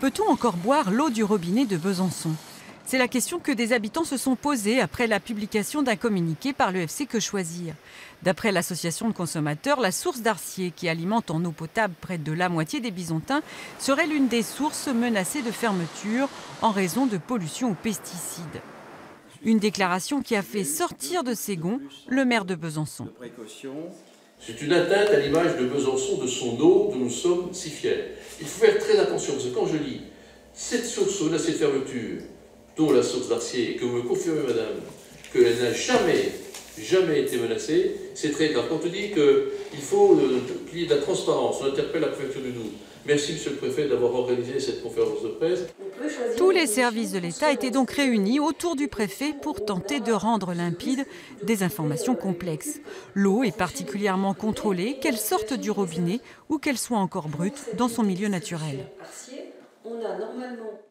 Peut-on encore boire l'eau du robinet de Besançon? C'est la question que des habitants se sont posées après la publication d'un communiqué par le FC Que Choisir. D'après l'association de consommateurs, la source d'Arcier, qui alimente en eau potable près de la moitié des Bisontins, serait l'une des sources menacées de fermeture en raison de pollution aux pesticides. Une déclaration qui a fait sortir de ses gonds le maire de Besançon. C'est une atteinte à l'image de Besançon, de son eau, dont nous sommes si fiers. Il faut faire très attention, parce que quand je lis cette source menacée de fermeture, dont la source d'Arcier, et que vous me confirmez, madame, qu'elle n'a jamais été menacée, c'est très grave. Quand on dit qu'il faut qu'il y ait de la transparence, on interpelle la préfecture du Doubs. Merci, monsieur le préfet, d'avoir organisé cette conférence de presse. Tous les services de l'État étaient donc réunis autour du préfet pour tenter de rendre limpides des informations complexes. L'eau est particulièrement contrôlée, qu'elle sorte du robinet ou qu'elle soit encore brute dans son milieu naturel.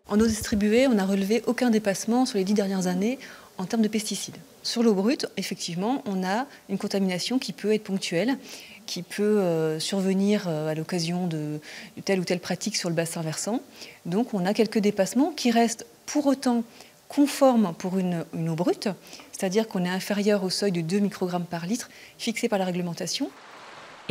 En eau distribuée, on n'a relevé aucun dépassement sur les 10 dernières années en termes de pesticides. Sur l'eau brute, effectivement, on a une contamination qui peut être ponctuelle, qui peut survenir à l'occasion de telle ou telle pratique sur le bassin versant. Donc on a quelques dépassements qui restent pour autant conformes pour une eau brute, c'est-à-dire qu'on est inférieur au seuil de 2 microgrammes par litre fixé par la réglementation.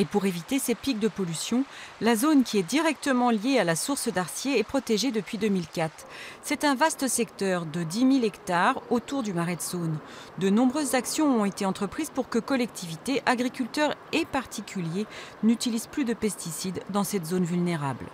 Et pour éviter ces pics de pollution, la zone qui est directement liée à la source d'Arcier est protégée depuis 2004. C'est un vaste secteur de 10 000 hectares autour du marais de Saône. De nombreuses actions ont été entreprises pour que collectivités, agriculteurs et particuliers n'utilisent plus de pesticides dans cette zone vulnérable.